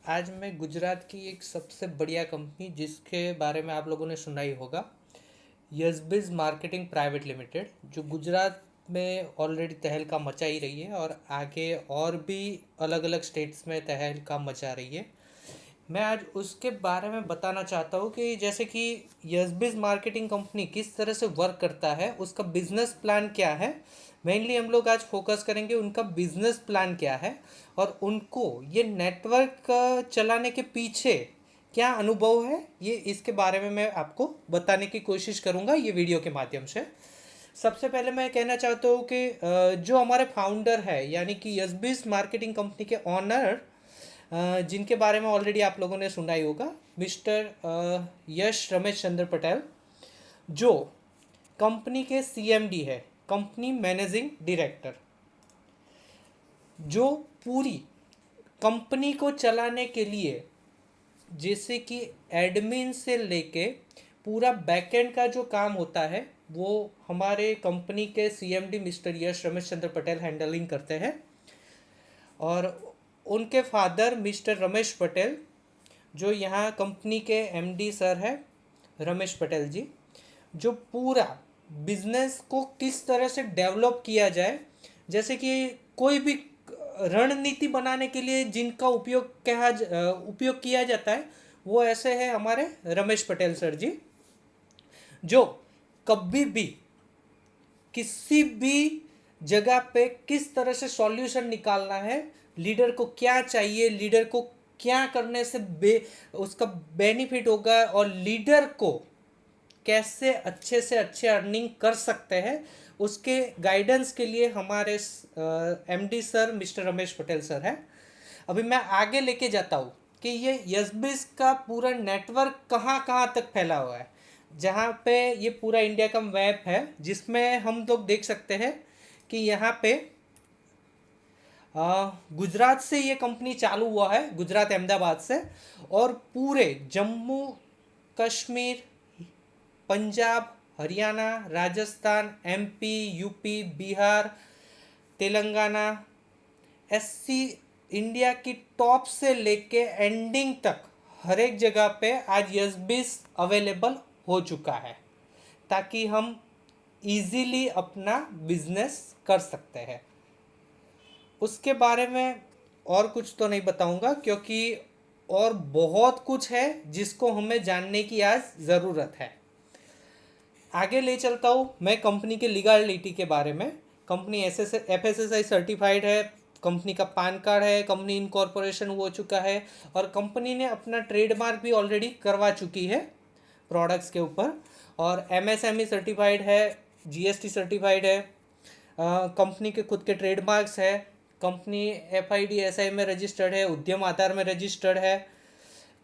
आज मैं गुजरात की एक सबसे बढ़िया कंपनी जिसके बारे में आप लोगों ने सुना ही होगा, यशबिज मार्केटिंग प्राइवेट लिमिटेड, जो गुजरात में ऑलरेडी तहलका मचा ही रही है और आगे और भी अलग अलग स्टेट्स में तहलका मचा रही है। मैं आज उसके बारे में बताना चाहता हूँ कि जैसे कि यशबिज मार्केटिंग कंपनी किस तरह से वर्क करता है, उसका बिजनेस प्लान क्या है। मेनली हम लोग आज फोकस करेंगे उनका बिजनेस प्लान क्या है और उनको ये नेटवर्क चलाने के पीछे क्या अनुभव है, ये इसके बारे में मैं आपको बताने की कोशिश करूँगा ये वीडियो के माध्यम से। सबसे पहले मैं कहना चाहता हूँ कि जो हमारे फाउंडर है यानी कि यशबिज मार्केटिंग कंपनी के ऑनर, जिनके बारे में ऑलरेडी आप लोगों ने सुना ही होगा, मिस्टर यश रमेश चंद्र पटेल, जो कंपनी के सीएमडी है, कंपनी मैनेजिंग डायरेक्टर, जो पूरी कंपनी को चलाने के लिए जैसे कि एडमिन से लेके पूरा बैकएंड का जो काम होता है वो हमारे कंपनी के सीएमडी मिस्टर यश रमेश चंद्र पटेल हैंडलिंग करते हैं। और उनके फादर मिस्टर रमेश पटेल, जो यहाँ कंपनी के एमडी सर है, रमेश पटेल जी, जो पूरा बिजनेस को किस तरह से डेवलप किया जाए, जैसे कि कोई भी रणनीति बनाने के लिए जिनका उपयोग किया जाता है, वो ऐसे है हमारे रमेश पटेल सर जी, जो कभी भी किसी भी जगह पे किस तरह से सॉल्यूशन निकालना है, लीडर को क्या चाहिए, लीडर को क्या करने से उसका बेनिफिट होगा और लीडर को कैसे अच्छे से अच्छे अर्निंग कर सकते हैं, उसके गाइडेंस के लिए हमारे MD sir mister Ramesh Patel sir है। अभी मैं आगे लेके जाता हूँ कि ये यशबिज का पूरा नेटवर्क कहाँ कहाँ तक फैला हुआ है, जहाँ पे ये पूरा इंडिया का मैप है, जिसमें हम लोग देख सकते हैं कि यहाँ पे गुजरात से ये कंपनी चालू हुआ है, गुजरात अहमदाबाद से, और पूरे जम्मू कश्मीर, पंजाब, हरियाणा, राजस्थान, एमपी, यूपी, बिहार, तेलंगाना, ऐसी इंडिया की टॉप से लेके एंडिंग तक हर एक जगह पे आज यशबिज अवेलेबल हो चुका है, ताकि हम इजीली अपना बिजनेस कर सकते हैं। उसके बारे में और कुछ तो नहीं बताऊंगा, क्योंकि और बहुत कुछ है जिसको हमें जानने की आज ज़रूरत है। आगे ले चलता हूँ मैं कंपनी के लीगलिटी के बारे में। कंपनी FSSAI सर्टिफाइड है, कंपनी का पैन कार्ड है, कंपनी इनकॉर्पोरेशन हो चुका है और कंपनी ने अपना ट्रेडमार्क भी ऑलरेडी करवा चुकी है प्रोडक्ट्स के ऊपर, और MSME सर्टिफाइड है, GST सर्टिफाइड है, कंपनी के खुद के ट्रेडमार्क्स है, कंपनी FIDSI में रजिस्टर्ड है, उद्यम आधार में रजिस्टर्ड है।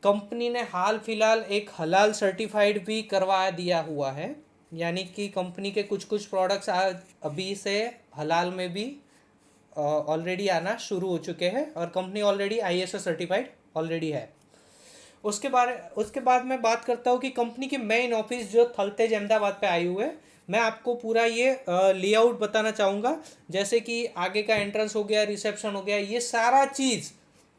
कंपनी ने हाल फिलहाल एक हलाल सर्टिफाइड भी करवा दिया हुआ है, यानी कि कंपनी के कुछ कुछ प्रोडक्ट्स अभी से हलाल में भी ऑलरेडी आना शुरू हो चुके हैं और company already ISO certified already है। उसके बाद मैं बात करता हूँ कि कंपनी की मेन ऑफिस जो थलतेज अहमदाबाद पे आई हुए, मैं आपको पूरा ये लेआउट बताना चाहूँगा। जैसे कि आगे का एंट्रेंस हो गया, रिसेप्शन हो गया, ये सारा चीज़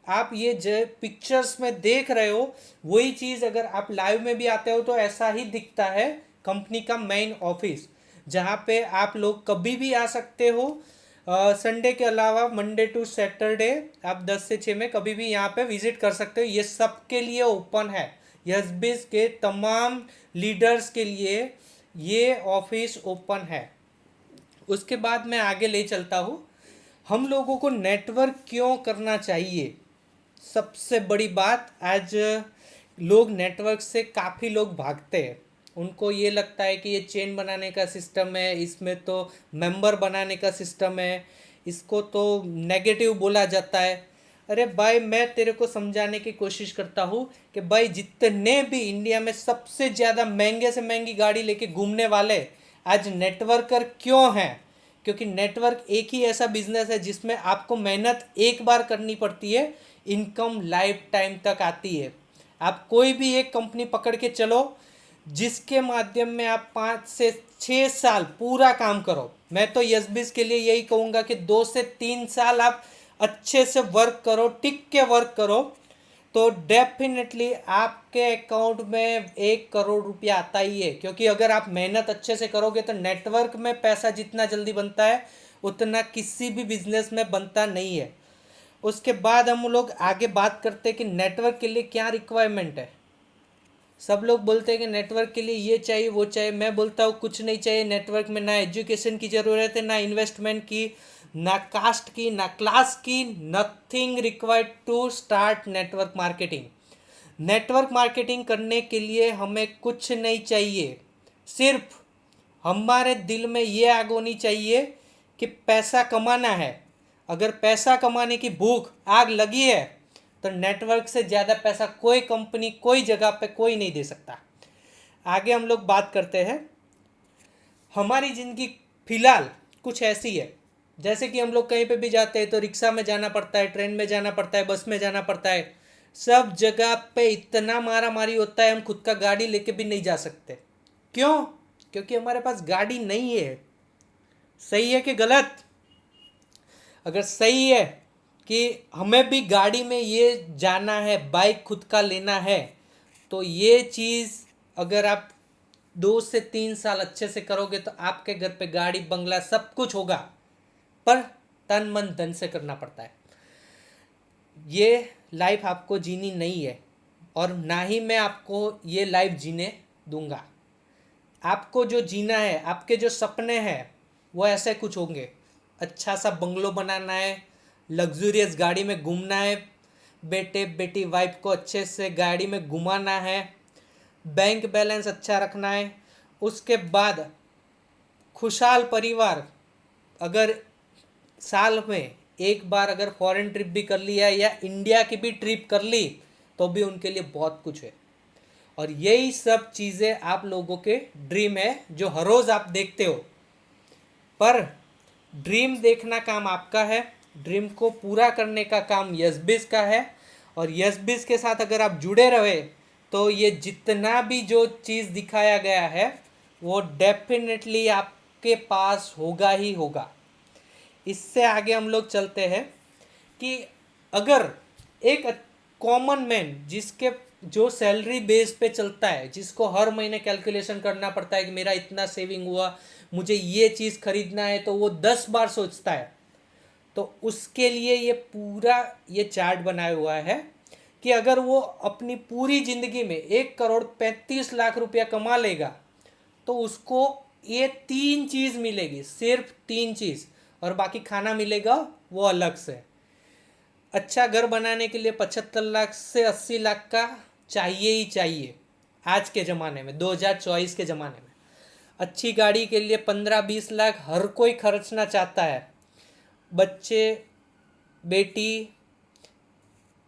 आप ये जो पिक्चर्स में देख रहे हो, वही चीज़ अगर आप लाइव में भी आते हो तो ऐसा ही दिखता है कंपनी का मेन ऑफिस, जहाँ पे आप लोग कभी भी आ सकते हो। संडे के अलावा मंडे टू सैटरडे आप 10 से 6 में कभी भी यहाँ पे विजिट कर सकते हो। ये सबके लिए ओपन है, यशबिज के तमाम लीडर्स के लिए ये ऑफिस ओपन है। उसके बाद मैं आगे ले चलता हूँ, हम लोगों को नेटवर्क क्यों करना चाहिए। सबसे बड़ी बात, आज लोग नेटवर्क से काफ़ी लोग भागते हैं, उनको ये लगता है कि ये चेन बनाने का सिस्टम है, इसमें तो मेंबर बनाने का सिस्टम है, इसको तो नेगेटिव बोला जाता है। अरे भाई, मैं तेरे को समझाने की कोशिश करता हूँ कि भाई जितने भी इंडिया में सबसे ज़्यादा महंगे से महंगी गाड़ी लेके घूमने वाले आज नेटवर्कर क्यों हैं, क्योंकि नेटवर्क एक ही ऐसा बिजनेस है जिसमें आपको मेहनत एक बार करनी पड़ती है, इनकम लाइफ टाइम तक आती है। आप कोई भी एक कंपनी पकड़ के चलो जिसके माध्यम में आप 5 से 6 साल पूरा काम करो। मैं तो यशबिज के लिए यही कहूँगा कि 2 से 3 साल आप अच्छे से वर्क करो, टिक के वर्क करो, तो डेफिनेटली आपके अकाउंट में 1 करोड़ रुपया आता ही है, क्योंकि अगर आप मेहनत अच्छे से करोगे तो नेटवर्क में पैसा जितना जल्दी बनता है उतना किसी भी बिजनेस में बनता नहीं है। उसके बाद हम लोग आगे बात करते हैं कि नेटवर्क के लिए क्या रिक्वायरमेंट है। सब लोग बोलते हैं कि नेटवर्क के लिए ये चाहिए वो चाहिए, मैं बोलता हूँ कुछ नहीं चाहिए नेटवर्क में। ना एजुकेशन की ज़रूरत है, ना इन्वेस्टमेंट की, ना कास्ट की, ना क्लास की। Nothing required to start network marketing. Network marketing करने के लिए हमें कुछ नहीं चाहिए, सिर्फ हमारे दिल में ये आग होनी चाहिए कि पैसा कमाना है। अगर पैसा कमाने की भूख आग लगी है तो नेटवर्क से ज़्यादा पैसा कोई कंपनी कोई जगह पे कोई नहीं दे सकता। आगे हम लोग बात करते हैं। हमारी ज़िंदगी फ़िलहाल कुछ ऐसी है, जैसे कि हम लोग कहीं पे भी जाते हैं तो रिक्शा में जाना पड़ता है, ट्रेन में जाना पड़ता है, बस में जाना पड़ता है। सब जगह पे इतना मारा मारी होता है, हम खुद का गाड़ी लेके भी नहीं जा सकते। क्यों? क्योंकि हमारे पास गाड़ी नहीं है। सही है कि गलत? अगर सही है कि हमें भी गाड़ी में ये जाना है, बाइक खुद का लेना है, तो ये चीज़ अगर आप 2 से 3 साल अच्छे से करोगे तो आपके घर पे गाड़ी बंगला सब कुछ होगा। पर तन मन धन से करना पड़ता है। ये लाइफ आपको जीनी नहीं है और ना ही मैं आपको ये लाइफ जीने दूंगा। आपको जो जीना है, आपके जो सपने हैं वो ऐसे कुछ होंगे। अच्छा सा बंगलो बनाना है, लग्जूरियस गाड़ी में घूमना है, बेटे बेटी वाइफ को अच्छे से गाड़ी में घुमाना है, बैंक बैलेंस अच्छा रखना है। उसके बाद खुशहाल परिवार। अगर साल में एक बार अगर फॉरेन ट्रिप भी कर लिया या इंडिया की भी ट्रिप कर ली तो भी उनके लिए बहुत कुछ है। और यही सब चीज़ें आप लोगों के ड्रीम है जो हर रोज़ आप देखते हो। पर ड्रीम देखना काम आपका है, ड्रीम को पूरा करने का काम यशबिज का है। और यशबिज के साथ अगर आप जुड़े रहे तो ये जितना भी जो चीज़ दिखाया गया है वो डेफिनेटली आपके पास होगा ही होगा। इससे आगे हम लोग चलते हैं कि अगर एक कॉमन मैन जिसके जो सैलरी बेस पे चलता है, जिसको हर महीने कैलकुलेशन करना पड़ता है कि मेरा इतना सेविंग हुआ, मुझे ये चीज़ खरीदना है, तो वो 10 बार सोचता है। तो उसके लिए ये पूरा ये चार्ट बनाया हुआ है कि अगर वो अपनी पूरी ज़िंदगी में 1 करोड़ 35 लाख रुपया कमा लेगा तो उसको ये 3 चीज़ मिलेगी, सिर्फ 3 चीज़। और बाकी खाना मिलेगा वो अलग से। अच्छा घर बनाने के लिए 75 लाख से 80 लाख का चाहिए ही चाहिए आज के ज़माने में, 2024 के ज़माने में। अच्छी गाड़ी के लिए 15-20 लाख हर कोई खर्चना चाहता है। बच्चे बेटी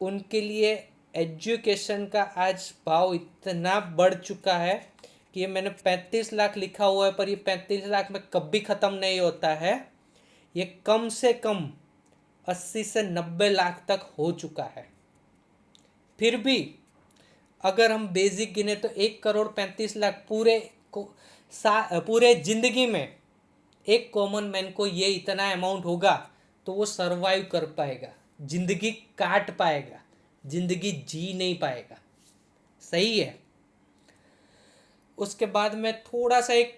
उनके लिए एजुकेशन का आज भाव इतना बढ़ चुका है कि ये मैंने 35 लाख लिखा हुआ है, पर ये 35 लाख में कभी ख़त्म नहीं होता है। ये कम से कम 80 से 90 लाख तक हो चुका है। फिर भी अगर हम बेसिक गिने तो 1 करोड़ 35 लाख पूरे ज़िंदगी में एक कॉमन मैन को ये इतना अमाउंट होगा तो वो सरवाइव कर पाएगा, ज़िंदगी काट पाएगा, ज़िंदगी जी नहीं पाएगा। सही है। उसके बाद मैं थोड़ा सा एक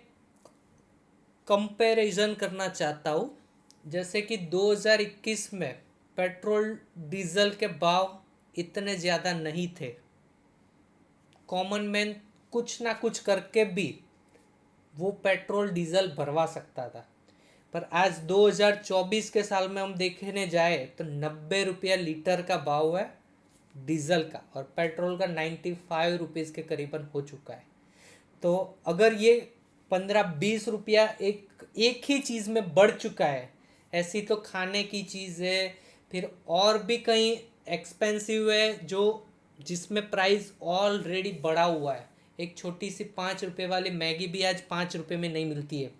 कंपैरिजन करना चाहता हूँ। जैसे कि 2021 में पेट्रोल डीजल के भाव इतने ज़्यादा नहीं थे, कॉमन मैन कुछ ना कुछ करके भी वो पेट्रोल डीजल भरवा सकता था। पर आज 2024 के साल में हम देखने जाए तो 90 रुपया लीटर का भाव है डीजल का, और पेट्रोल का 95 रुपीज़ के करीबन हो चुका है। तो अगर ये 15-20 रुपया एक ही चीज़ में बढ़ चुका है, ऐसी तो खाने की चीज़ है, फिर और भी कहीं एक्सपेंसिव है जो जिसमें प्राइस ऑलरेडी बढ़ा हुआ है। एक छोटी सी 5 रुपये वाली मैगी भी आज 5 रुपये में नहीं मिलती है,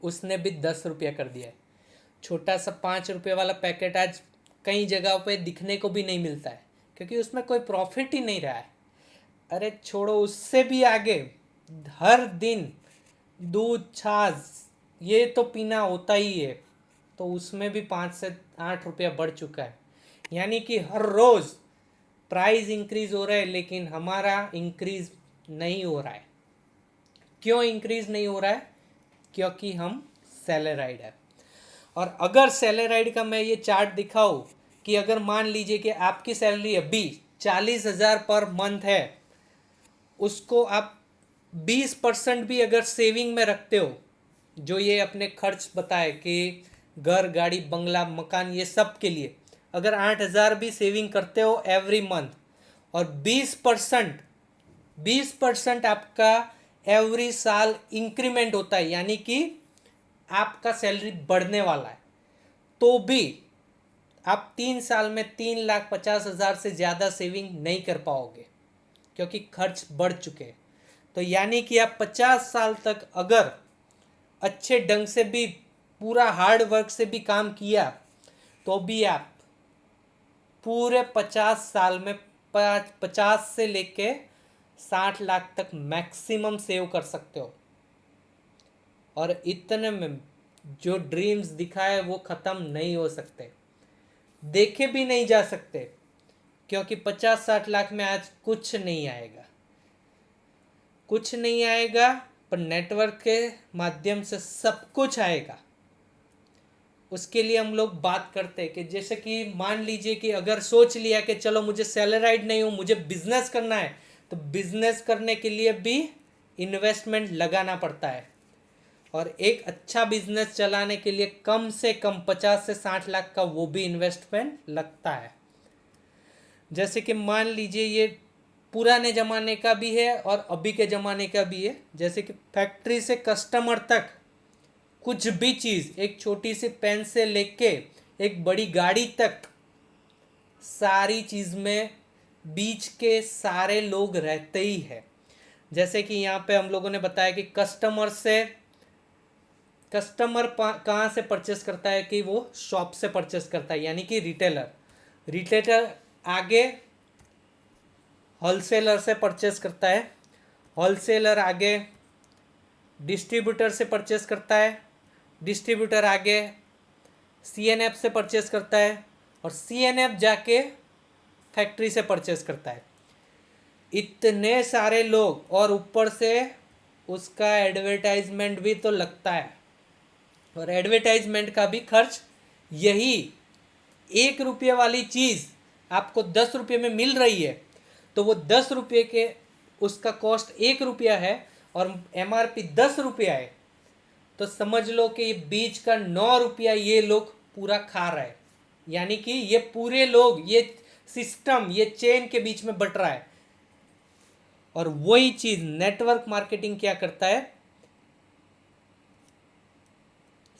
उसने भी 10 रुपया कर दिया है। छोटा सा 5 रुपये वाला पैकेट आज कई जगहों पे दिखने को भी नहीं मिलता है, क्योंकि उसमें कोई प्रॉफिट ही नहीं रहा है। अरे छोड़ो, उससे भी आगे हर दिन दूध छाछ ये तो पीना होता ही है, तो उसमें भी 5 से 8 रुपया बढ़ चुका है। यानी कि हर रोज़ प्राइस इंक्रीज हो रहा है लेकिन हमारा इंक्रीज नहीं हो रहा है। क्यों इंक्रीज नहीं हो रहा है? क्योंकि हम सैलराइड है। और अगर सैलराइड का मैं ये चार्ट दिखाऊं कि अगर मान लीजिए कि आपकी सैलरी अभी 40,000 पर मंथ है, उसको आप 20% भी अगर सेविंग में रखते हो, जो ये अपने खर्च बताए कि घर, गाड़ी, बंगला, मकान, ये सब के लिए अगर 8,000 भी सेविंग करते हो एवरी मंथ, और 20% आपका एवरी साल इंक्रीमेंट होता है, यानी कि आपका सैलरी बढ़ने वाला है, तो भी आप 3 साल में 3,50,000 से ज़्यादा सेविंग नहीं कर पाओगे, क्योंकि खर्च बढ़ चुके हैं। तो यानी कि आप 50 साल तक अगर अच्छे ढंग से भी, पूरा हार्ड वर्क से भी काम किया, तो भी आप पूरे 50 साल में 50 से लेके 60 लाख तक मैक्सिमम सेव कर सकते हो। और इतने में जो ड्रीम्स दिखाए वो ख़त्म नहीं हो सकते, देखे भी नहीं जा सकते, क्योंकि 50-60 लाख में आज कुछ नहीं आएगा, कुछ नहीं आएगा, पर नेटवर्क के माध्यम से सब कुछ आएगा। उसके लिए हम लोग बात करते हैं कि जैसे कि मान लीजिए कि अगर सोच लिया कि चलो मुझे सैलराइड नहीं हूँ, मुझे बिजनेस करना है, तो बिजनेस करने के लिए भी इन्वेस्टमेंट लगाना पड़ता है। और एक अच्छा बिजनेस चलाने के लिए कम से कम 50 से 60 लाख का वो भी इन्वेस्टमेंट लगता है। जैसे कि मान लीजिए ये पुराने ज़माने का भी है और अभी के ज़माने का भी है। जैसे कि फैक्ट्री से कस्टमर तक कुछ भी चीज़, एक छोटी सी पेन से लेके एक बड़ी गाड़ी तक, सारी चीज़ में बीच के सारे लोग रहते ही है। जैसे कि यहाँ पे हम लोगों ने बताया कि कस्टमर कहाँ से परचेस करता है, कि वो शॉप से परचेस करता है, यानी कि रिटेलर आगे होलसेलर से परचेस करता है, होलसेलर आगे डिस्ट्रीब्यूटर से परचेस करता है, डिस्ट्रीब्यूटर आगे सीएनएफ से परचेस करता है, और सीएनएफ जाके फैक्ट्री से परचेस करता है। इतने सारे लोग, और ऊपर से उसका एडवर्टाइजमेंट भी तो लगता है, और एडवर्टाइजमेंट का भी खर्च। यही 1 रुपये वाली चीज़ आपको 10 रुपये में मिल रही है, तो वो 10 रुपये के उसका कॉस्ट 1 रुपया है और एमआरपी 10 रुपया है, तो समझ लो कि ये बीच का 9 रुपया ये लोग पूरा खा रहे हैं। यानी कि ये पूरे लोग, ये सिस्टम, ये चेन के बीच में बट रहा है। और वही चीज़ नेटवर्क मार्केटिंग क्या करता है,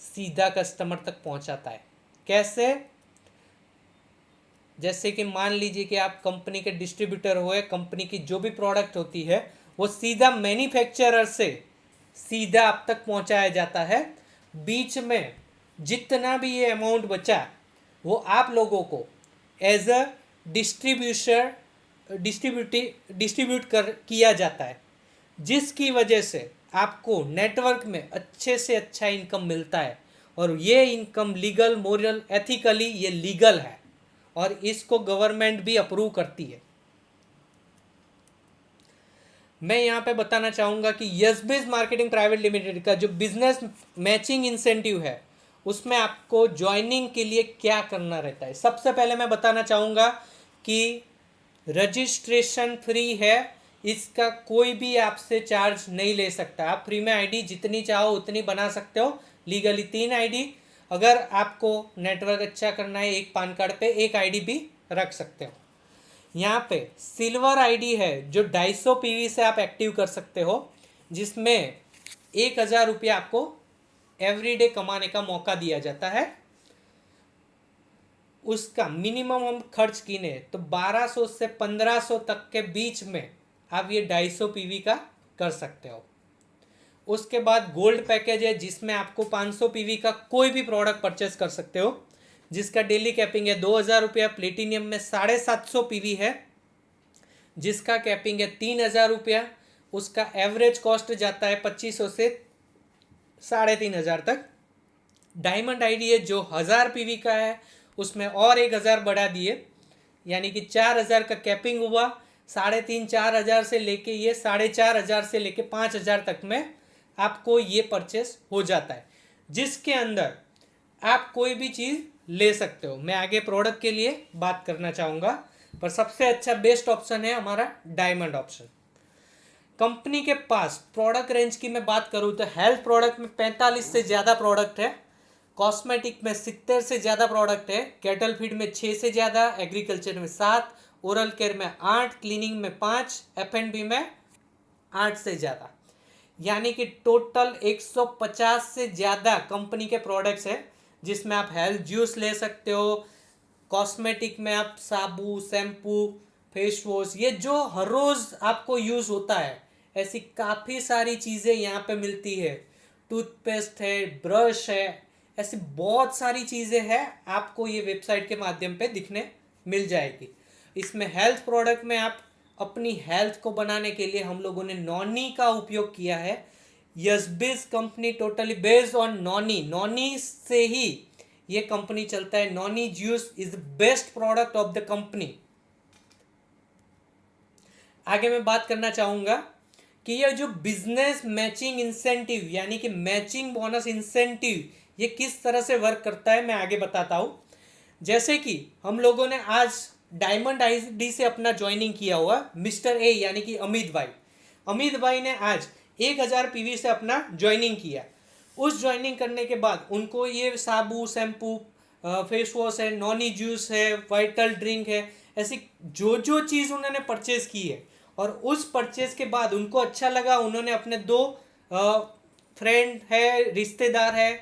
सीधा कस्टमर तक पहुंचाता है। कैसे? जैसे कि मान लीजिए कि आप कंपनी के डिस्ट्रीब्यूटर हुए, कंपनी की जो भी प्रोडक्ट होती है वो सीधा मैन्युफैक्चरर से सीधा आप तक पहुंचाया जाता है। बीच में जितना भी ये अमाउंट बचा वो आप लोगों को एज अ डिस्ट्रीब्यूट किया जाता है, जिसकी वजह से आपको नेटवर्क में अच्छे से अच्छा इनकम मिलता है। और ये इनकम लीगल, मोरल, एथिकली ये लीगल है, और इसको गवर्नमेंट भी अप्रूव करती है। मैं यहाँ पे बताना चाहूँगा कि यस-बिज मार्केटिंग प्राइवेट लिमिटेड का जो बिजनेस मैचिंग इंसेंटिव है, उसमें आपको ज्वाइनिंग के लिए क्या करना रहता है। सबसे पहले मैं बताना चाहूँगा कि रजिस्ट्रेशन फ्री है, इसका कोई भी आपसे चार्ज नहीं ले सकता। आप फ्री में आईडी जितनी चाहो उतनी बना सकते हो, लीगली 3 आईडी। अगर आपको नेटवर्क अच्छा करना है, एक पैन कार्ड पे एक आईडी भी रख सकते हो। यहाँ पे सिल्वर आईडी है जो 250 पीवी से आप एक्टिव कर सकते हो, जिसमें 1,000 रुपया आपको एवरीडे कमाने का मौका दिया जाता है। उसका मिनिमम हम खर्च कीने तो 1200 से 1500 तक के बीच में आप ये 250 पीवी का कर सकते हो। उसके बाद गोल्ड पैकेज है, जिसमें आपको 500 पीवी का कोई भी प्रोडक्ट परचेस कर सकते हो, जिसका डेली कैपिंग है 2,000 रुपया। प्लेटिनियम में 750 पीवी है, जिसका कैपिंग है 3,000 रुपया। उसका एवरेज कॉस्ट जाता है 2500 से 3,500 तक। डायमंड आईडी है जो 1000 पीवी का है, उसमें और 1,000 बढ़ा दिए, यानी कि 4,000 का कैपिंग हुआ, 3,500-4,000 से लेके ये 4,500 से लेके 5,000 तक में आपको ये परचेस हो जाता है, जिसके अंदर आप कोई भी चीज़ ले सकते हो। मैं आगे प्रोडक्ट के लिए बात करना चाहूँगा, पर सबसे अच्छा बेस्ट ऑप्शन है हमारा डायमंड ऑप्शन। कंपनी के पास प्रोडक्ट रेंज की मैं बात करूँ तो हेल्थ प्रोडक्ट में 45 से ज़्यादा प्रोडक्ट है, कॉस्मेटिक में 70 से ज़्यादा प्रोडक्ट है, कैटल फीड में 6 से ज़्यादा, एग्रीकल्चर में 7, ओरल केयर में 8, क्लीनिंग में 5, F&B में 8 से ज़्यादा, यानी कि टोटल 150 से ज़्यादा कंपनी के प्रोडक्ट्स है, जिसमें आप हेल्थ जूस ले सकते हो, कॉस्मेटिक में आप साबु, शैम्पू, फेस वॉश, ये जो हर रोज़ आपको यूज़ होता है, ऐसी काफ़ी सारी चीज़ें यहाँ पे मिलती है। टूथपेस्ट है, ब्रश है, ऐसी बहुत सारी चीज़ें हैं, आपको ये वेबसाइट के माध्यम पे दिखने मिल जाएगी। इसमें हेल्थ प्रोडक्ट में आप अपनी हेल्थ को बनाने के लिए हम लोगों ने नॉनी का उपयोग किया है। यशबिस company totally based on noni, noni से ही ये कंपनी चलता है। Noni juice is the best product of the company. आगे मैं बात करना चाहूँगा कि ये जो बिजनेस मैचिंग इंसेंटिव यानी कि मैचिंग बोनस इंसेंटिव ये किस तरह से वर्क करता है, मैं आगे बताता हूँ। जैसे कि हम लोगों ने आज डायमंड आईडी से अपना ज्वाइनिंग किया हुआ मिस्टर ए यानी कि अमित भाई ने आज 1,000 पीवी से अपना ज्वाइनिंग किया। उस ज्वाइनिंग करने के बाद उनको ये साबु, शैम्पू, फेस वॉश है, नॉनी जूस है, वाइटल ड्रिंक है, ऐसी जो जो चीज़ उन्होंने परचेज की है, और उस परचेज के बाद उनको अच्छा लगा, उन्होंने अपने 2 फ्रेंड है, रिश्तेदार है,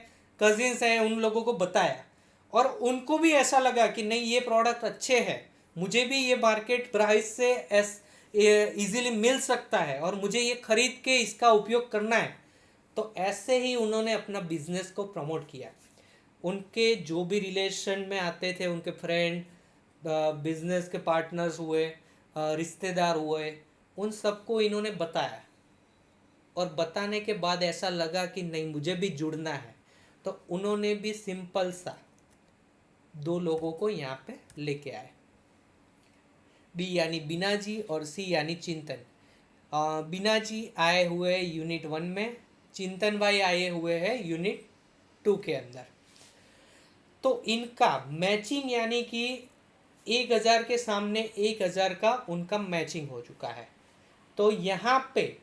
कजिन्स हैं, उन लोगों को बताया, और उनको भी ऐसा लगा कि नहीं ये प्रोडक्ट अच्छे हैं, मुझे भी ये मार्केट प्राइस से इजीली मिल सकता है और मुझे ये खरीद के इसका उपयोग करना है। तो ऐसे ही उन्होंने अपना बिजनेस को प्रमोट किया। उनके जो भी रिलेशन में आते थे, उनके फ्रेंड, बिजनेस के पार्टनर्स हुए, रिश्तेदार हुए, उन सबको इन्होंने बताया, और बताने के बाद ऐसा लगा कि नहीं मुझे भी जुड़ना है, तो उन्होंने भी सिंपल सा 2 लोगों को यहाँ पे लेके आए, बी यानी बीना जी और सी यानी चिंतन। बीना जी आए हुए यूनिट 1 में, चिंतन भाई आए हुए हैं यूनिट 2 के अंदर। तो इनका मैचिंग यानी कि 1,000 के सामने 1,000 का उनका मैचिंग हो चुका है। तो यहाँ पे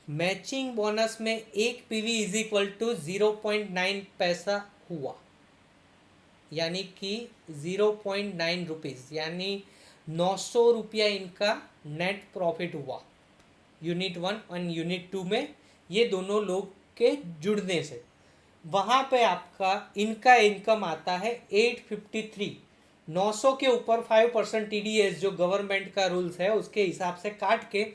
मैचिंग बोनस में एक पीवी इज इक्वल टू 0.9 पैसा हुआ, यानी कि 0.9 रुपीज़, यानी 900 रुपया इनका नेट प्रॉफिट हुआ यूनिट 1 और यूनिट 2 में, ये दोनों लोग के जुड़ने से। वहाँ पे आपका इनका इनकम आता है 853। 900 के ऊपर 5% TDS जो गवर्नमेंट का रूल्स है उसके हिसाब से काट के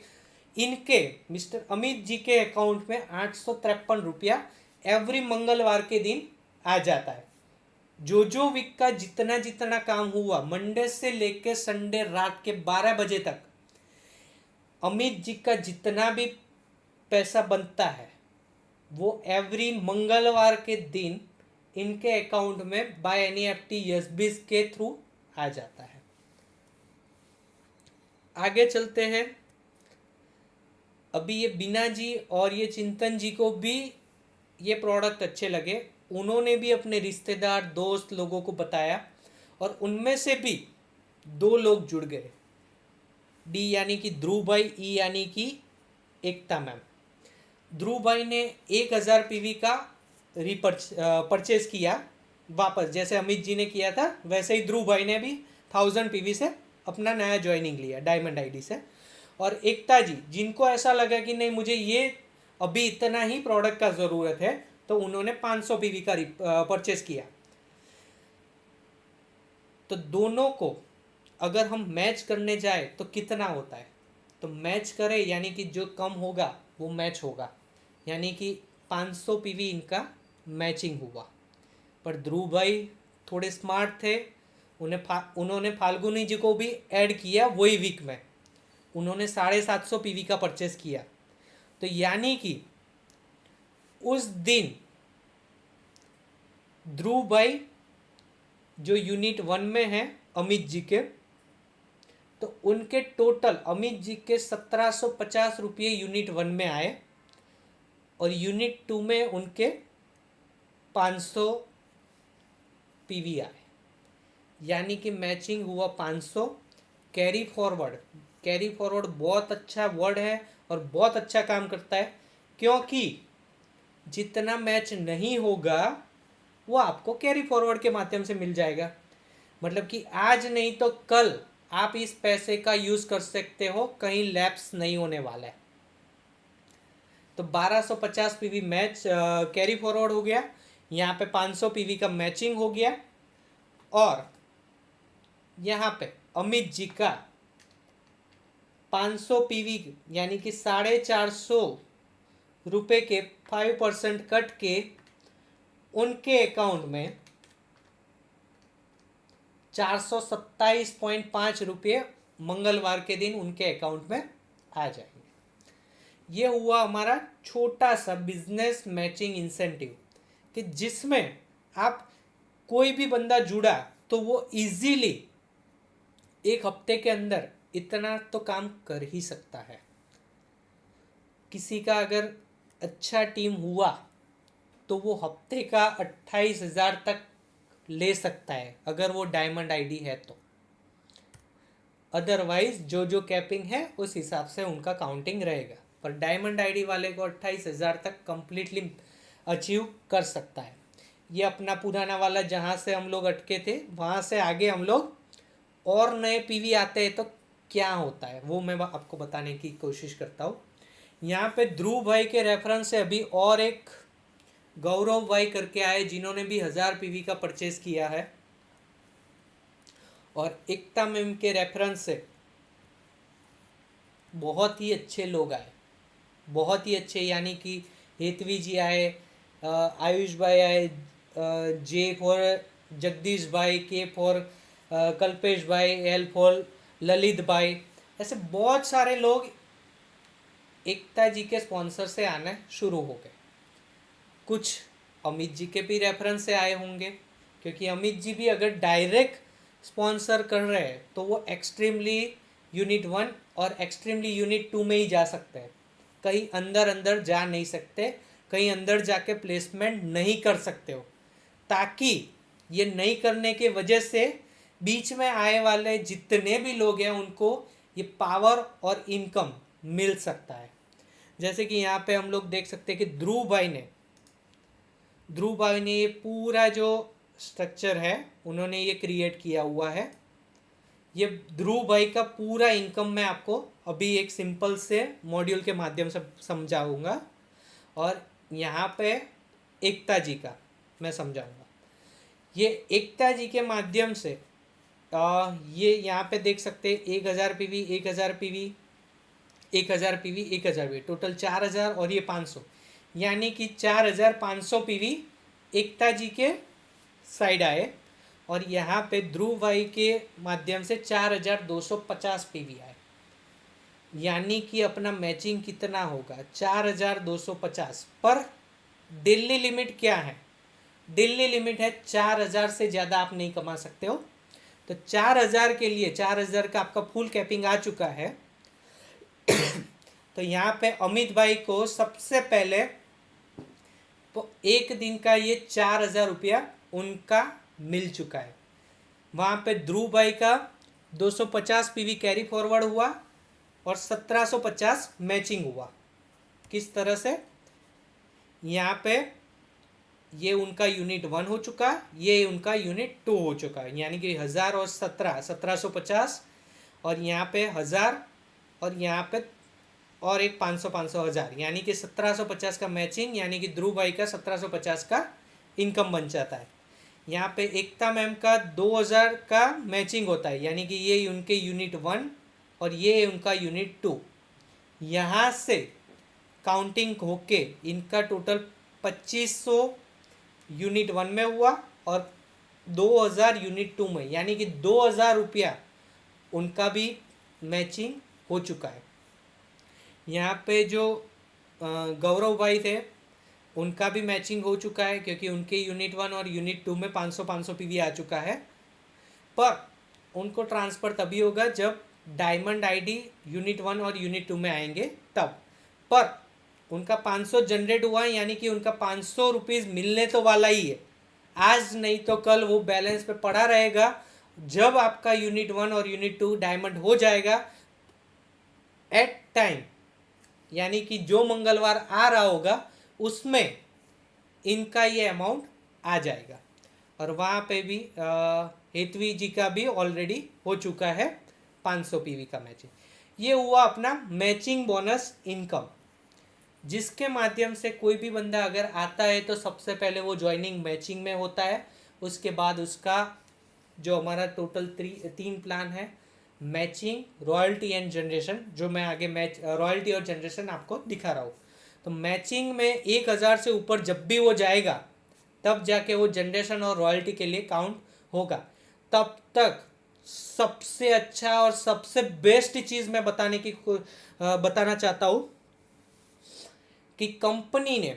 इनके मिस्टर अमित जी के अकाउंट में 853 रुपया एवरी मंगलवार के दिन आ जाता है। जो वीक का जितना जितना काम हुआ, मंडे से लेके संडे रात के 12 बजे तक, अमित जी का जितना भी पैसा बनता है वो एवरी मंगलवार के दिन इनके अकाउंट में बाय NEFT यसबिस के थ्रू आ जाता है। आगे चलते हैं। अभी ये बीना जी और ये चिंतन जी को भी ये प्रोडक्ट अच्छे लगे, उन्होंने भी अपने रिश्तेदार, दोस्त लोगों को बताया, और उनमें से भी 2 लोग जुड़ गए। डी यानी कि ध्रुव भाई, ई यानी कि एकता मैम। ध्रुव भाई ने 1,000 पीवी का परचेज किया वापस, जैसे अमित जी ने किया था वैसे ही ध्रुव भाई ने भी 1000 पीवी से अपना नया ज्वाइनिंग लिया डायमंड आईडी से। और एकता जी, जिनको ऐसा लगा कि नहीं मुझे ये अभी इतना ही प्रोडक्ट का ज़रूरत है, तो उन्होंने 500 पीवी का परचेज किया। तो दोनों को अगर हम मैच करने जाए तो कितना होता है, तो मैच करें यानी कि जो कम होगा वो मैच होगा, यानी कि 500 पीवी इनका मैचिंग हुआ। पर ध्रुव भाई थोड़े स्मार्ट थे, उन्होंने फाल्गुनी जी को भी ऐड किया वही वीक में, उन्होंने 750 पीवी का परचेस किया। तो यानी कि उस दिन ध्रुव भाई जो यूनिट 1 में है अमित जी के, तो उनके टोटल अमित जी के 1750 रुपये यूनिट 1 में आए और यूनिट 2 में उनके 500 पीवी आए, यानी कि मैचिंग हुआ 500। कैरी फॉरवर्ड बहुत अच्छा वर्ड है और बहुत अच्छा काम करता है, क्योंकि जितना मैच नहीं होगा वो आपको कैरी फॉरवर्ड के माध्यम से मिल जाएगा। मतलब कि आज नहीं तो कल आप इस पैसे का यूज कर सकते हो, कहीं लैप्स नहीं होने वाला है। तो 1250 पीवी मैच कैरी फॉरवर्ड हो गया, यहाँ पे 500 पीवी का मैचिंग हो गया, और यहाँ पे अमित जी का 500 पीवी यानी कि 450 रुपये के 5% कट के उनके अकाउंट में 427.5 रुपये मंगलवार के दिन उनके अकाउंट में आ जाएंगे। ये हुआ हमारा छोटा सा बिजनेस मैचिंग इंसेंटिव, कि जिसमें आप कोई भी बंदा जुड़ा तो वो इजीली एक हफ्ते के अंदर इतना तो काम कर ही सकता है। किसी का अगर अच्छा टीम हुआ तो वो हफ्ते का 28,000 तक ले सकता है, अगर वो डायमंड आईडी है तो। अदरवाइज जो कैपिंग है उस हिसाब से उनका काउंटिंग रहेगा, पर डायमंड आईडी वाले को 28,000 तक कंप्लीटली अचीव कर सकता है। ये अपना पुराना वाला जहाँ से हम लोग अटके थे वहाँ से आगे हम लोग और नए पीवी आते हैं तो क्या होता है वो मैं आपको बताने की कोशिश करता हूँ। यहाँ पे ध्रुव भाई के रेफरेंस से अभी और एक गौरव भाई करके आए, जिन्होंने भी 1000 पीवी का परचेज किया है, और एकता मैम के रेफरेंस से बहुत ही अच्छे लोग आए, बहुत ही अच्छे, यानी कि हेतवी जी आए, आयुष भाई आए, जे फॉर जगदीश भाई, के फॉर कल्पेश भाई, एल फॉर ललित भाई, ऐसे बहुत सारे लोग एकता जी के स्पॉन्सर से आना शुरू हो गए। कुछ अमित जी के भी रेफरेंस से आए होंगे, क्योंकि अमित जी भी अगर डायरेक्ट स्पॉन्सर कर रहे हैं तो वो एक्सट्रीमली यूनिट 1 और एक्सट्रीमली यूनिट 2 में ही जा सकते हैं, कहीं अंदर जा नहीं सकते, कहीं अंदर जाके प्लेसमेंट नहीं कर सकते हो, ताकि ये नहीं करने के वजह से बीच में आए वाले जितने भी लोग हैं उनको ये पावर और इनकम मिल सकता है। जैसे कि यहाँ पे हम लोग देख सकते हैं कि ध्रुव भाई ने ये पूरा जो स्ट्रक्चर है उन्होंने ये क्रिएट किया हुआ है। ये ध्रुव भाई का पूरा इनकम मैं आपको अभी एक सिंपल से मॉड्यूल के माध्यम से समझाऊंगा, और यहाँ पे एकता जी का मैं समझाऊंगा। ये एकता जी के माध्यम से ये यहाँ पे देख सकते हैं 1000 PV, 1000 PV, 1000 PV, 1000 PV, total 4000 और ये 500, यानी कि 4500 पीवी एकता जी के साइड आए, और यहाँ पे ध्रुव भाई के माध्यम से 4250 पीवी आए, यानी कि अपना मैचिंग कितना होगा 4250। पर दिल्ली लिमिट क्या है? दिल्ली लिमिट है 4000 से ज़्यादा आप नहीं कमा सकते हो। तो 4000 के लिए 4000 का आपका फुल कैपिंग आ चुका है। तो यहाँ पे अमित भाई को सबसे पहले तो एक दिन का ये 4000 रुपया उनका मिल चुका है। वहाँ पे ध्रुव भाई का 250 पीवी कैरी फॉरवर्ड हुआ और 1750 मैचिंग हुआ। किस तरह से? यहाँ पे ये उनका यूनिट 1 हो चुका, ये उनका यूनिट 2 हो चुका है, यानी कि 1000 और 1750, और यहाँ पे 1000 और यहाँ पे और एक 500 1000, यानी कि 1750 का मैचिंग, यानी कि ध्रुव भाई का 1750 का इनकम बन जाता है। यहाँ पे एकता मैम का 2000 का मैचिंग होता है, यानी कि ये उनके यूनिट 1 और ये उनका यूनिट 2। यहाँ से काउंटिंग होके इनका टोटल 2500 यूनिट 1 में हुआ और 2000 यूनिट 2 में, यानी कि 2000 रुपया उनका भी मैचिंग हो चुका है। यहाँ पे जो गौरव भाई थे उनका भी मैचिंग हो चुका है, क्योंकि उनके यूनिट 1 और यूनिट 2 में 500 पीवी आ चुका है। पर उनको ट्रांसफ़र तभी होगा जब डायमंड आईडी यूनिट 1 और यूनिट 2 में आएंगे तब। पर उनका 500 जनरेट हुआ है, यानी कि उनका 500 रुपीज़ मिलने तो वाला ही है, आज नहीं तो कल वो बैलेंस पे पड़ा रहेगा। जब आपका यूनिट 1 और यूनिट 2 डायमंड हो जाएगा एट टाइम, यानी कि जो मंगलवार आ रहा होगा उसमें इनका ये अमाउंट आ जाएगा। और वहाँ पे भी हेतवी जी का भी ऑलरेडी हो चुका है 500 पीवी का मैचिंग। ये हुआ अपना मैचिंग बोनस इनकम, जिसके माध्यम से कोई भी बंदा अगर आता है तो सबसे पहले वो ज्वाइनिंग मैचिंग में होता है। उसके बाद उसका जो हमारा टोटल 3 प्लान है, मैचिंग, रॉयल्टी एंड जनरेशन, जो मैं आगे रॉयल्टी और जनरेशन आपको दिखा रहा हूँ। तो मैचिंग में 1000 से ऊपर जब भी वो जाएगा तब जाके वो जनरेशन और रॉयल्टी के लिए काउंट होगा। तब तक सबसे अच्छा और सबसे बेस्ट चीज़ मैं बताना चाहता हूँ कि कंपनी ने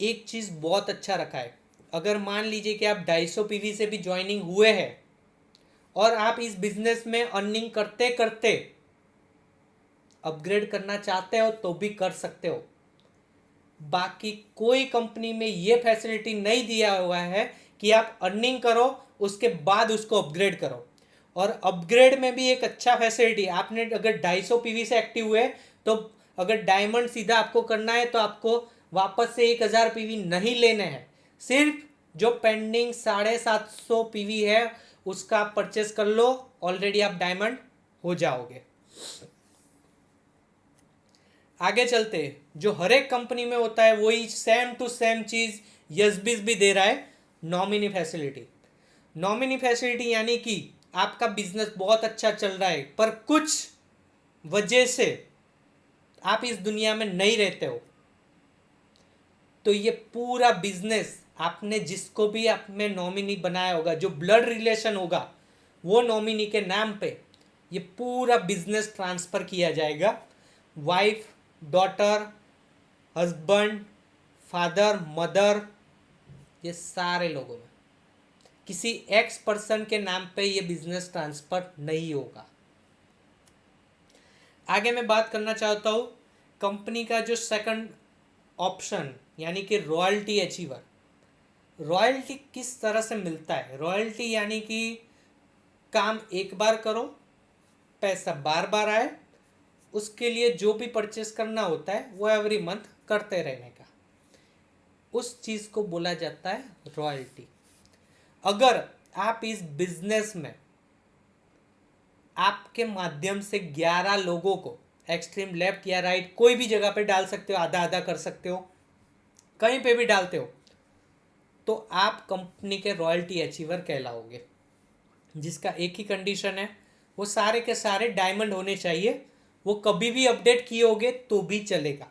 एक चीज़ बहुत अच्छा रखा है। अगर मान लीजिए कि आप 250 पीवी से भी ज्वाइनिंग हुए हैं और आप इस बिजनेस में अर्निंग करते करते अपग्रेड करना चाहते हो तो भी कर सकते हो। बाकी कोई कंपनी में ये फैसिलिटी नहीं दिया हुआ है कि आप अर्निंग करो उसके बाद उसको अपग्रेड करो। और अपग्रेड में भी एक अच्छा फैसिलिटी, आपने अगर 250 पीवी से एक्टिव हुए तो अगर डायमंड सीधा आपको करना है तो आपको वापस से 1000 पीवी नहीं लेने हैं, सिर्फ जो पेंडिंग 750 पीवी है उसका आप परचेस कर लो, ऑलरेडी आप डायमंड हो जाओगे। आगे चलते, जो हर एक कंपनी में होता है वही सेम टू सेम चीज़ यसबिस भी दे रहा है, नॉमिनी फैसिलिटी। नॉमिनी फैसिलिटी यानी कि आपका बिजनेस बहुत अच्छा चल रहा है पर कुछ वजह से आप इस दुनिया में नहीं रहते हो, तो ये पूरा बिजनेस आपने जिसको भी आप में नॉमिनी बनाया होगा, जो ब्लड रिलेशन होगा, वो नॉमिनी के नाम पे ये पूरा बिजनेस ट्रांसफ़र किया जाएगा। Wife, daughter, husband, father, mother, ये सारे लोगों में किसी एक्स पर्सन के नाम पे ये बिजनेस ट्रांसफ़र नहीं होगा। आगे मैं बात करना चाहता हूँ कंपनी का जो सेकंड ऑप्शन यानी कि रॉयल्टी अचीवर। रॉयल्टी किस तरह से मिलता है? रॉयल्टी यानी कि काम एक बार करो, पैसा बार बार आए, उसके लिए जो भी परचेस करना होता है वो एवरी मंथ करते रहने का, उस चीज़ को बोला जाता है रॉयल्टी। अगर आप इस बिजनेस में आपके माध्यम से 11 लोगों को एक्सट्रीम लेफ्ट या राइट कोई भी जगह पे डाल सकते हो, आधा आधा कर सकते हो, कहीं पे भी डालते हो, तो आप कंपनी के रॉयल्टी अचीवर कहलाओगे। जिसका एक ही कंडीशन है, वो सारे के सारे डायमंड होने चाहिए। वो कभी भी अपडेट किए होगे तो भी चलेगा।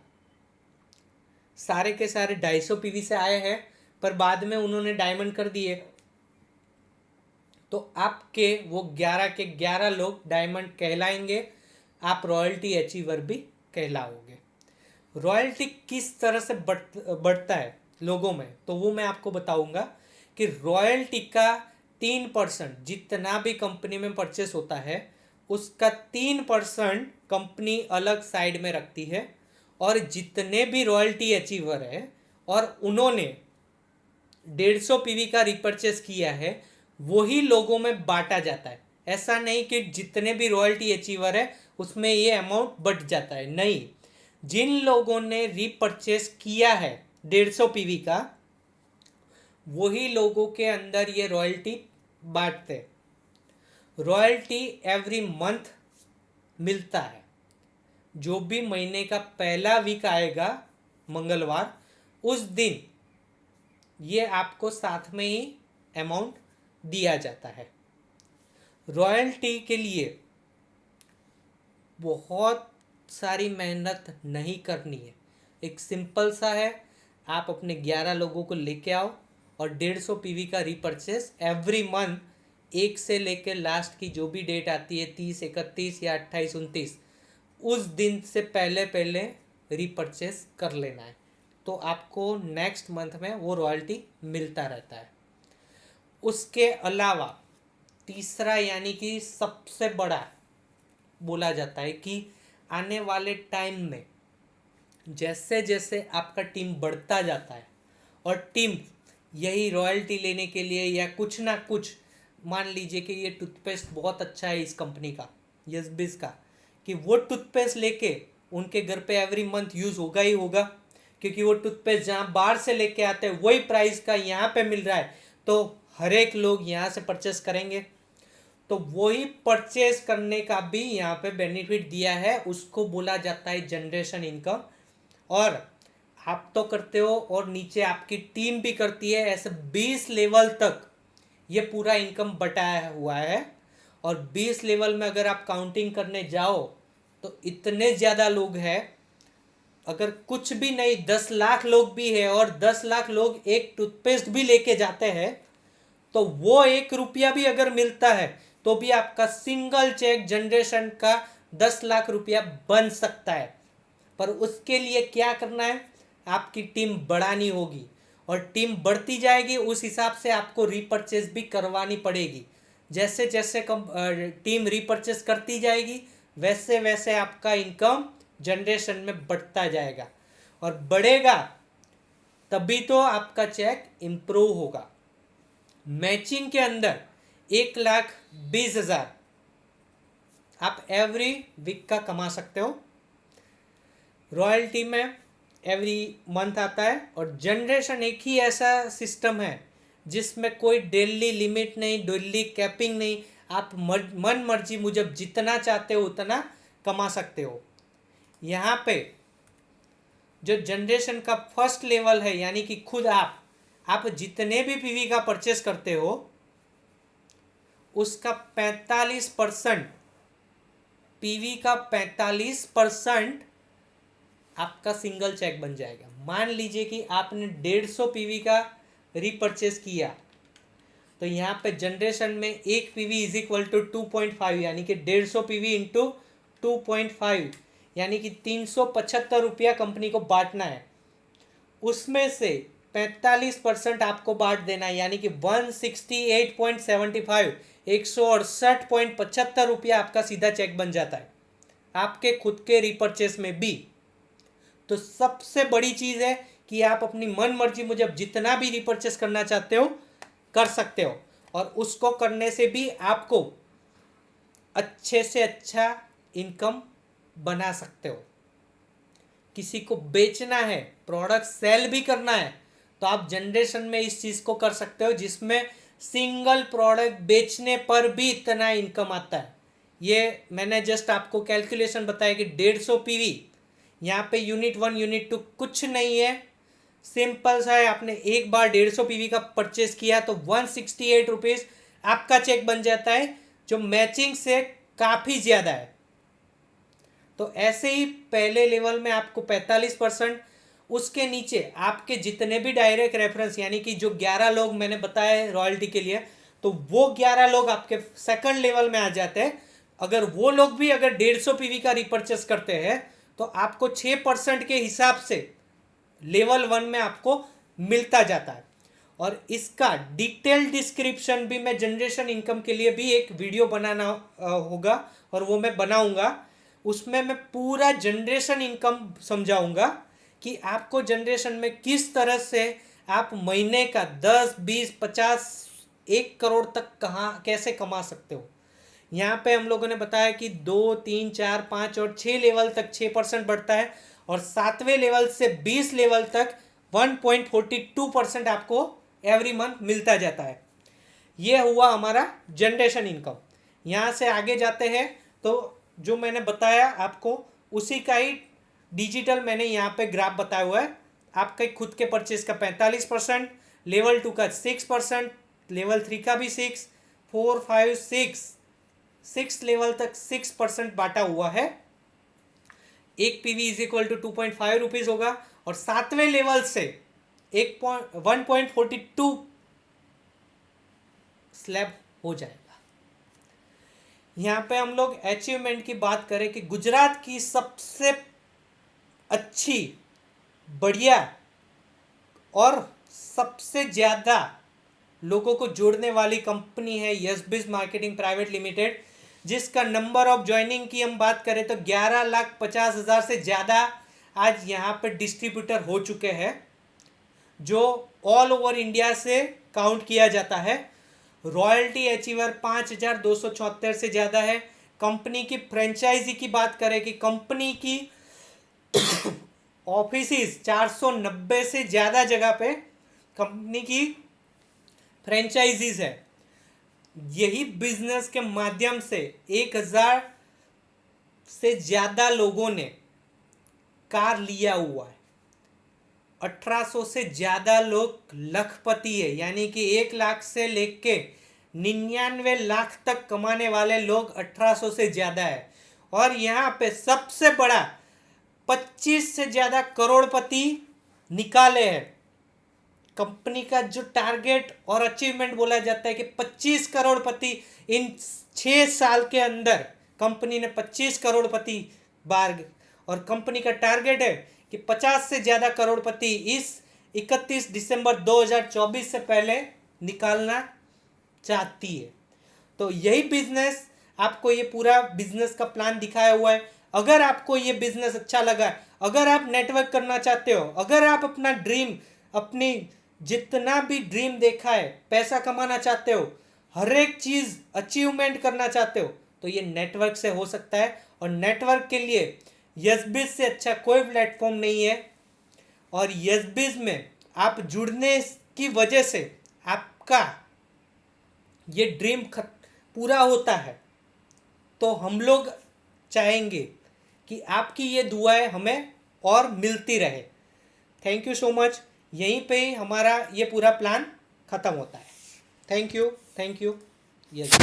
सारे के सारे 250 पीवी से आए हैं पर बाद में उन्होंने डायमंड कर दिए, तो आपके वो 11 के 11 लोग डायमंड कहलाएंगे, आप रॉयल्टी अचीवर भी कहलाओगे। रॉयल्टी किस तरह से बढ़ता है लोगों में, तो वो मैं आपको बताऊंगा कि रॉयल्टी का 3% जितना भी कंपनी में परचेस होता है उसका 3% कंपनी अलग साइड में रखती है, और जितने भी रॉयल्टी अचीवर है और उन्होंने 150 पीवी का रिपर्चेस किया है वही लोगों में बांटा जाता है। ऐसा नहीं कि जितने भी रॉयल्टी अचीवर है उसमें ये अमाउंट बढ़ जाता है, नहीं। जिन लोगों ने रीपरचेस किया है 150 पीवी का, वही लोगों के अंदर ये रॉयल्टी बांटते। रॉयल्टी एवरी मंथ मिलता है, जो भी महीने का पहला वीक आएगा मंगलवार, उस दिन ये आपको साथ में ही अमाउंट दिया जाता है। रॉयल्टी के लिए बहुत सारी मेहनत नहीं करनी है, एक सिंपल सा है, आप अपने 11 लोगों को लेके आओ और 150 पीवी का रीपरचेस एवरी मंथ 1 से लेकर लास्ट की जो भी डेट आती है 30, 31 या 28, 29, उस दिन से पहले पहले रीपरचेस कर लेना है, तो आपको नेक्स्ट मंथ में वो रॉयल्टी मिलता रहता है। उसके अलावा तीसरा यानी कि सबसे बड़ा बोला जाता है कि आने वाले टाइम में जैसे जैसे आपका टीम बढ़ता जाता है और टीम यही रॉयल्टी लेने के लिए या कुछ ना कुछ, मान लीजिए कि ये टूथपेस्ट बहुत अच्छा है इस कंपनी का, यस बिज का, कि वो टूथपेस्ट लेके उनके घर पे एवरी मंथ यूज़ होगा ही होगा, क्योंकि वो टूथपेस्ट जहाँ बाहर से लेके आते हैं वही प्राइस का यहाँ पे मिल रहा है, तो हर एक लोग यहाँ से परचेस करेंगे। तो वही परचेस करने का भी यहाँ पे बेनिफिट दिया है, उसको बोला जाता है जनरेशन इनकम। और आप तो करते हो और नीचे आपकी टीम भी करती है, ऐसे 20 लेवल तक ये पूरा इनकम बटाया हुआ है। और 20 लेवल में अगर आप काउंटिंग करने जाओ तो इतने ज़्यादा लोग हैं, अगर कुछ भी नहीं 10 लाख लोग भी है और 10 लाख लोग एक टूथपेस्ट भी लेके जाते हैं, तो वो 1 रुपया भी अगर मिलता है तो भी आपका सिंगल चेक जनरेशन का 10 लाख रुपया बन सकता है। पर उसके लिए क्या करना है, आपकी टीम बढ़ानी होगी, और टीम बढ़ती जाएगी उस हिसाब से आपको रीपर्चेस भी करवानी पड़ेगी। जैसे जैसे टीम रीपर्चेस करती जाएगी वैसे वैसे आपका इनकम जनरेशन में बढ़ता जाएगा, और बढ़ेगा तभी तो आपका चेक इम्प्रूव होगा। मैचिंग के अंदर 1,20,000 आप एवरी वीक का कमा सकते हो। रॉयल्टी में एवरी मंथ आता है, और जनरेशन एक ही ऐसा सिस्टम है जिसमें कोई डेली लिमिट नहीं, डेली कैपिंग नहीं, आप मन मर्जी मुजब जितना चाहते हो उतना कमा सकते हो। यहाँ पे जो जनरेशन का फर्स्ट लेवल है, यानी कि खुद आप जितने भी पीवी का परचेस करते हो उसका 45%, पीवी का 45% आपका सिंगल चेक बन जाएगा। मान लीजिए कि आपने 150 पीवी का रीपरचेस किया, तो यहाँ पे जनरेशन में एक पीवी इज इक्वल टू 2.5, यानी कि 150 पीवी इंटू 2.5, यानी कि 375 रुपया कंपनी को बांटना है। उसमें से 45% आपको बांट देना है, यानी कि 168.75, 168.75 रुपया आपका सीधा चेक बन जाता है आपके खुद के रीपरचेस में भी। तो सबसे बड़ी चीज़ है कि आप अपनी मन मर्जी मुजब जितना भी रीपरचेस करना चाहते हो कर सकते हो, और उसको करने से भी आपको अच्छे से अच्छा इनकम बना सकते हो। किसी को बेचना है, प्रोडक्ट सेल भी करना है, तो आप जनरेशन में इस चीज़ को कर सकते हो जिसमें सिंगल प्रोडक्ट बेचने पर भी इतना इनकम आता है। ये मैंने जस्ट आपको कैलकुलेशन बताया कि 150 पीवी, यहाँ पे यूनिट 1 यूनिट 2 कुछ नहीं है, सिंपल सा है। आपने एक बार 150 पीवी का परचेस किया तो 168 रुपीज़ आपका चेक बन जाता है, जो मैचिंग से काफ़ी ज़्यादा है। तो ऐसे ही पहले लेवल में आपको 45%, उसके नीचे आपके जितने भी डायरेक्ट रेफरेंस, यानी कि जो 11 लोग मैंने बताया रॉयल्टी के लिए, तो वो 11 लोग आपके सेकंड लेवल में आ जाते हैं। अगर वो लोग भी अगर 150 पीवी का रिपर्चेस करते हैं तो आपको 6% के हिसाब से लेवल 1 में आपको मिलता जाता है। और इसका डिटेल डिस्क्रिप्शन भी मैं जनरेशन इनकम के लिए भी एक वीडियो बनाना होगा, और वो मैं बनाऊंगा। उसमें मैं पूरा जनरेशन इनकम समझाऊंगा कि आपको जनरेशन में किस तरह से आप महीने का 10, 20, 50, 1 करोड़ तक कहाँ कैसे कमा सकते हो। यहाँ पे हम लोगों ने बताया कि 2, 3, 4, 5 और 6 लेवल तक 6% बढ़ता है, और 7वें लेवल से 20 लेवल तक 1.42% आपको एवरी मंथ मिलता जाता है। ये हुआ हमारा जनरेशन इनकम। यहाँ से आगे जाते हैं तो जो मैंने बताया आपको उसी का ही डिजिटल मैंने यहाँ पे ग्राफ बताया हुआ है। आपके खुद के परचेज का 45%, लेवल 2 का 6%, लेवल 3 का भी 6, 4, 5, 6 लेवल तक 6% बांटा हुआ है। एक PV is equal to 2.5 rupees होगा, और 7वें लेवल से 1.42 स्लैब हो जाएगा। यहाँ पे हम लोग अचीवमेंट की बात करें कि गुजरात की सबसे अच्छी, बढ़िया और सबसे ज़्यादा लोगों को जोड़ने वाली कंपनी है यस बिज मार्केटिंग प्राइवेट लिमिटेड, जिसका नंबर ऑफ ज्वाइनिंग की हम बात करें तो 11,50,000 से ज़्यादा आज यहाँ पे डिस्ट्रीब्यूटर हो चुके हैं, जो ऑल ओवर इंडिया से काउंट किया जाता है। रॉयल्टी अचीवर 5,274 से ज़्यादा है। कंपनी की फ्रेंचाइजी की बात करें कि कंपनी की ऑफिसेस 490 से ज़्यादा जगह पे कंपनी की फ्रेंचाइजीज है। यही बिजनेस के माध्यम से 1,000 से ज़्यादा लोगों ने कार लिया हुआ है। 1,800 से ज़्यादा लोग लखपति है, यानी कि 1 लाख से लेके 99 लाख तक कमाने वाले लोग 1,800 से ज़्यादा है। और यहाँ पे सबसे बड़ा 25 से ज़्यादा करोड़पति निकाले हैं। कंपनी का जो टारगेट और अचीवमेंट बोला जाता है कि 25 करोड़पति इन 6 साल के अंदर कंपनी ने 25 करोड़पति बार, और कंपनी का टारगेट है कि 50 से ज़्यादा करोड़पति इस 31 दिसंबर 2024 से पहले निकालना चाहती है। तो यही बिजनेस, आपको ये पूरा बिजनेस का प्लान दिखाया हुआ है। अगर आपको ये बिजनेस अच्छा लगा, अगर आप नेटवर्क करना चाहते हो, अगर आप अपना ड्रीम, अपनी जितना भी ड्रीम देखा है, पैसा कमाना चाहते हो, हर एक चीज़ अचीवमेंट करना चाहते हो, तो ये नेटवर्क से हो सकता है। और नेटवर्क के लिए यसबिज से अच्छा कोई प्लेटफॉर्म नहीं है। और यसबिज में आप जुड़ने की वजह से आपका ये ड्रीम पूरा होता है। तो हम लोग चाहेंगे कि आपकी ये दुआएं हमें और मिलती रहे। Thank you so much. यहीं पे ही हमारा ये पूरा प्लान ख़त्म होता है। Thank you. यस।